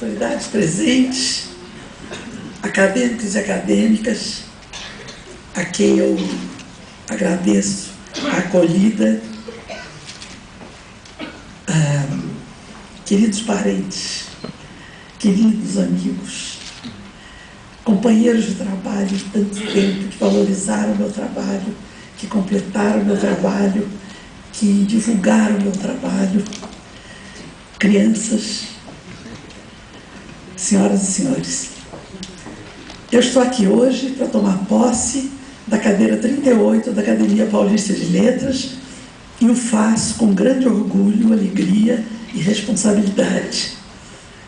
autoridades presentes, acadêmicos e acadêmicas, a quem eu agradeço a acolhida, queridos parentes, queridos amigos, companheiros de trabalho de tanto tempo, que valorizaram o meu trabalho, que completaram o meu trabalho, que divulgaram o meu trabalho, crianças, senhoras e senhores. Eu estou aqui hoje para tomar posse da cadeira 38 da Academia Paulista de Letras e o faço com grande orgulho, alegria e responsabilidade.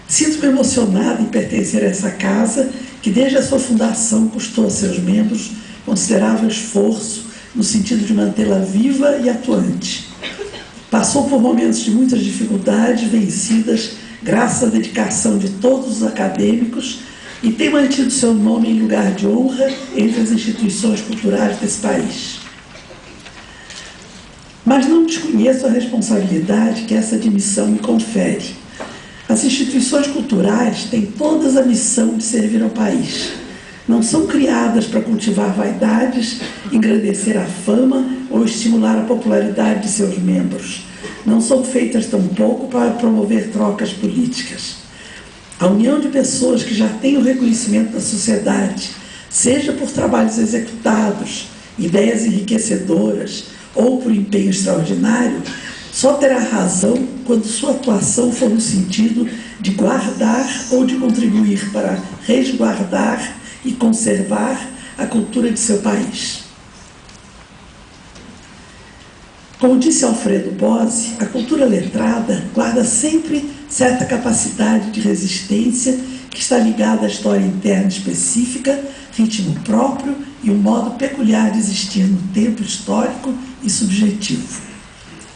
Sinto-me emocionada em pertencer a essa casa que desde a sua fundação custou a seus membros considerável esforço no sentido de mantê-la viva e atuante. Passou por momentos de muitas dificuldades vencidas graças à dedicação de todos os acadêmicos e tem mantido seu nome em lugar de honra entre as instituições culturais desse país. Mas não desconheço a responsabilidade que essa admissão me confere. As instituições culturais têm todas a missão de servir ao país. Não são criadas para cultivar vaidades, engrandecer a fama ou estimular a popularidade de seus membros. Não são feitas tampouco para promover trocas políticas. A união de pessoas que já têm o reconhecimento da sociedade, seja por trabalhos executados, ideias enriquecedoras ou por empenho extraordinário, só terá razão quando sua atuação for no sentido de guardar ou de contribuir para resguardar e conservar a cultura de seu país. Como disse Alfredo Bose, a cultura letrada guarda sempre certa capacidade de resistência que está ligada à história interna específica, ritmo próprio e um modo peculiar de existir no tempo histórico e subjetivo.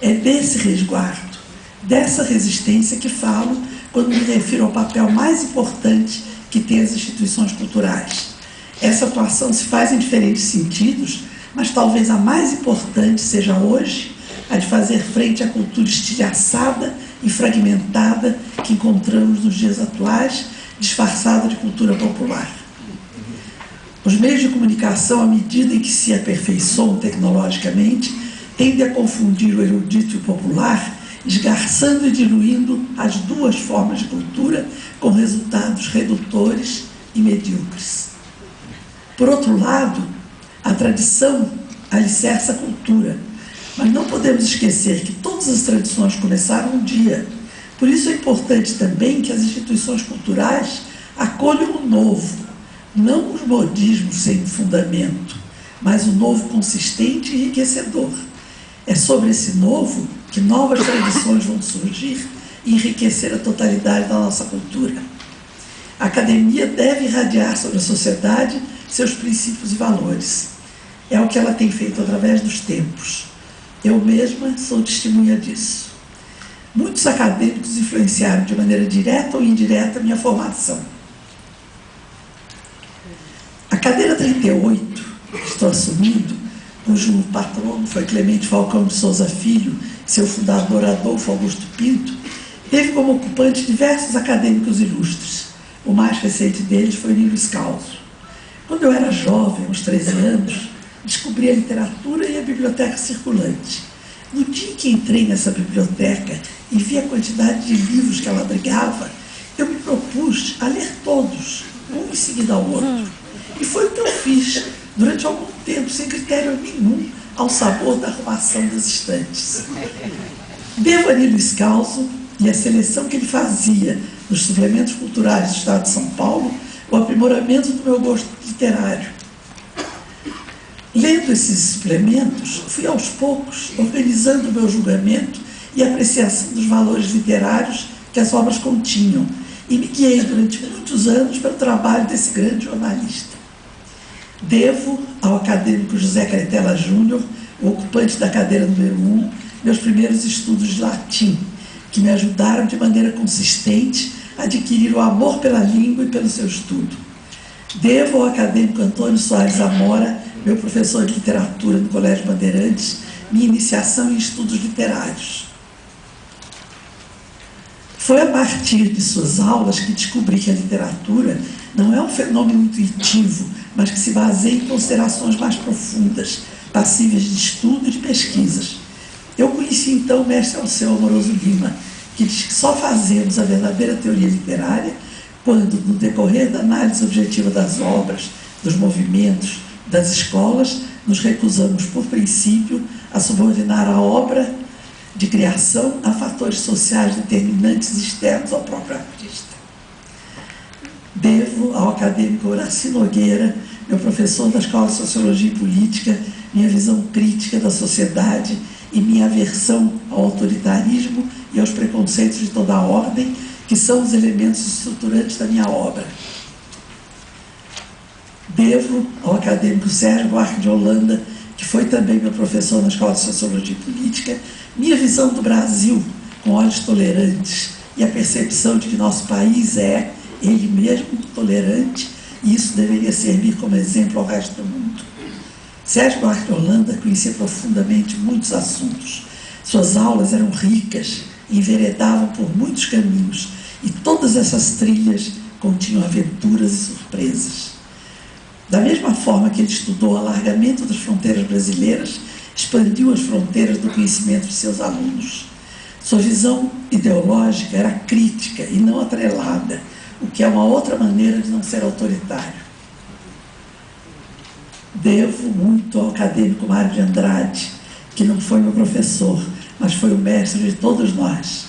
É desse resguardo, dessa resistência que falo quando me refiro ao papel mais importante que têm as instituições culturais. Essa atuação se faz em diferentes sentidos, mas talvez a mais importante seja hoje a de fazer frente à cultura estilhaçada e fragmentada que encontramos nos dias atuais, disfarçada de cultura popular. Os meios de comunicação, à medida em que se aperfeiçoam tecnologicamente, tendem a confundir o erudito e o popular, esgarçando e diluindo as duas formas de cultura com resultados redutores e medíocres. Por outro lado, a tradição alicerça a cultura, mas não podemos esquecer que todas as tradições começaram um dia. Por isso é importante também que as instituições culturais acolham o novo, não os modismos sem fundamento, mas o novo consistente e enriquecedor. É sobre esse novo que novas tradições vão surgir e enriquecer a totalidade da nossa cultura. A academia deve irradiar sobre a sociedade seus princípios e valores. É o que ela tem feito através dos tempos. Eu mesma sou testemunha disso. Muitos acadêmicos influenciaram de maneira direta ou indireta a minha formação. A cadeira 38, que estou assumindo, cujo patrono foi Clemente Falcão de Souza Filho, seu fundador Adolfo Augusto Pinto, teve como ocupante diversos acadêmicos ilustres. O mais recente deles foi Nilo Scalzo. Quando eu era jovem, uns 13 anos, descobri a literatura e a biblioteca circulante. No dia em que entrei nessa biblioteca e vi a quantidade de livros que ela abrigava, eu me propus a ler todos, um em seguida ao outro. E foi o que eu fiz durante algum tempo, sem critério nenhum, ao sabor da arrumação das estantes. Devo a Nilo Scalzo e a seleção que ele fazia nos suplementos culturais do Estado de São Paulo o aprimoramento do meu gosto literário. Lendo esses suplementos, fui aos poucos organizando o meu julgamento e apreciação dos valores literários que as obras continham e me guiei durante muitos anos pelo trabalho desse grande jornalista. Devo ao acadêmico José Cretella Júnior, o ocupante da cadeira número 1, meus primeiros estudos de latim, que me ajudaram de maneira consistente a adquirir o amor pela língua e pelo seu estudo. Devo ao acadêmico Antônio Soares Amora, meu professor de literatura no Colégio Bandeirantes, minha iniciação em estudos literários. Foi a partir de suas aulas que descobri que a literatura não é um fenômeno intuitivo, mas que se baseia em considerações mais profundas, passíveis de estudo e de pesquisas. Eu conheci então o mestre Alceu Amoroso Lima, que diz que só fazemos a verdadeira teoria literária quando, no decorrer da análise objetiva das obras, dos movimentos, das escolas, nos recusamos, por princípio, a subordinar a obra de criação a fatores sociais determinantes externos ao próprio artista. Devo ao acadêmico Horaci Nogueira, meu professor da Escola de Sociologia e Política, minha visão crítica da sociedade e minha aversão ao autoritarismo e aos preconceitos de toda a ordem, que são os elementos estruturantes da minha obra. Devo ao acadêmico Sérgio Buarque de Holanda, que foi também meu professor na Escola de Sociologia e Política, minha visão do Brasil com olhos tolerantes e a percepção de que nosso país é, ele mesmo, tolerante, e isso deveria servir como exemplo ao resto do mundo. Sérgio Buarque de Holanda conhecia profundamente muitos assuntos. Suas aulas eram ricas, enveredavam por muitos caminhos, e todas essas trilhas continham aventuras e surpresas. Da mesma forma que ele estudou o alargamento das fronteiras brasileiras, expandiu as fronteiras do conhecimento de seus alunos. Sua visão ideológica era crítica e não atrelada, o que é uma outra maneira de não ser autoritário. Devo muito ao acadêmico Mário de Andrade, que não foi meu professor, mas foi o mestre de todos nós.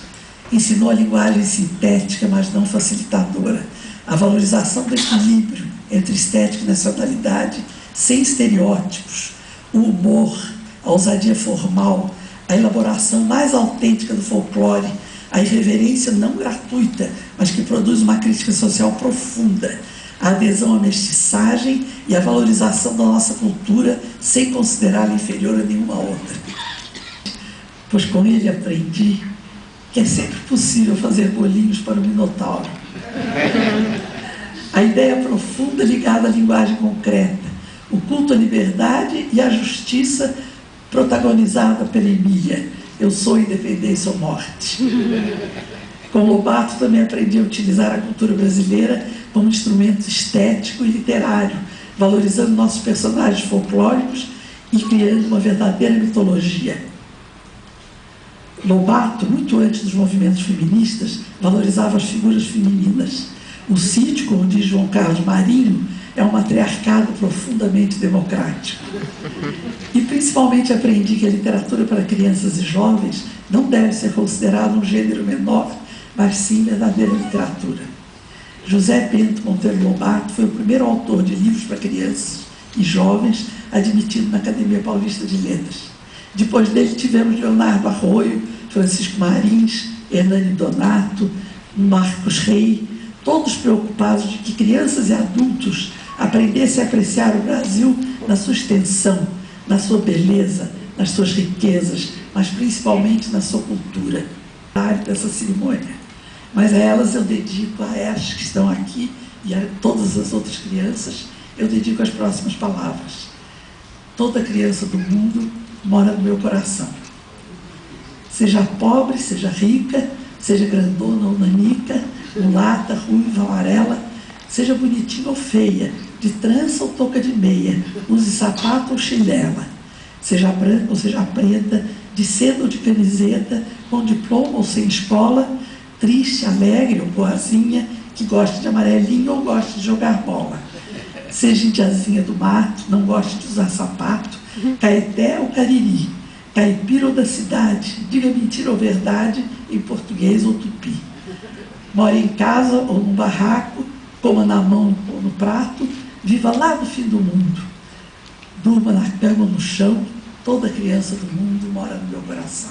Ensinou a linguagem sintética, mas não facilitadora, a valorização do equilíbrio entre estética e nacionalidade, sem estereótipos, o humor, a ousadia formal, a elaboração mais autêntica do folclore, a irreverência não gratuita, mas que produz uma crítica social profunda, a adesão à mestiçagem e a valorização da nossa cultura sem considerá-la inferior a nenhuma outra. Pois com ele aprendi que é sempre possível fazer bolinhos para o Minotauro. A ideia profunda ligada à linguagem concreta, o culto à liberdade e à justiça protagonizada pela Emília, eu sou independência ou morte. Com Lobato também aprendi a utilizar a cultura brasileira como instrumento estético e literário, valorizando nossos personagens folclóricos e criando uma verdadeira mitologia. Lobato, muito antes dos movimentos feministas, valorizava as figuras femininas. O sítio, como diz João Carlos Marinho, é um matriarcado profundamente democrático. E principalmente aprendi que a literatura para crianças e jovens não deve ser considerada um gênero menor, mas sim verdadeira literatura. José Bento Monteiro Lobato foi o primeiro autor de livros para crianças e jovens admitido na Academia Paulista de Letras. Depois dele tivemos Leonardo Arroio, Francisco Marins, Hernani Donato, Marcos Rey, todos preocupados de que crianças e adultos aprendessem a apreciar o Brasil na sua extensão, na sua beleza, nas suas riquezas, mas principalmente na sua cultura. Dessa cerimônia. Mas a elas eu dedico, a elas que estão aqui e a todas as outras crianças, eu dedico as próximas palavras. Toda criança do mundo mora no meu coração. Seja pobre, seja rica, seja grandona ou nanica, mulata, ruiva, amarela, seja bonitinha ou feia, de trança ou touca de meia, use sapato ou chinela, seja branca ou seja preta, de seda ou de camiseta, com diploma ou sem escola, triste, alegre ou boazinha, que goste de amarelinho ou goste de jogar bola. Seja indiazinha do mato, não goste de usar sapato, caeté ou cariri, caipira ou da cidade, diga mentira ou verdade, em português ou tupi. More em casa ou num barraco, coma na mão ou no prato, viva lá no fim do mundo. Durma na cama ou no chão, toda criança do mundo mora no meu coração.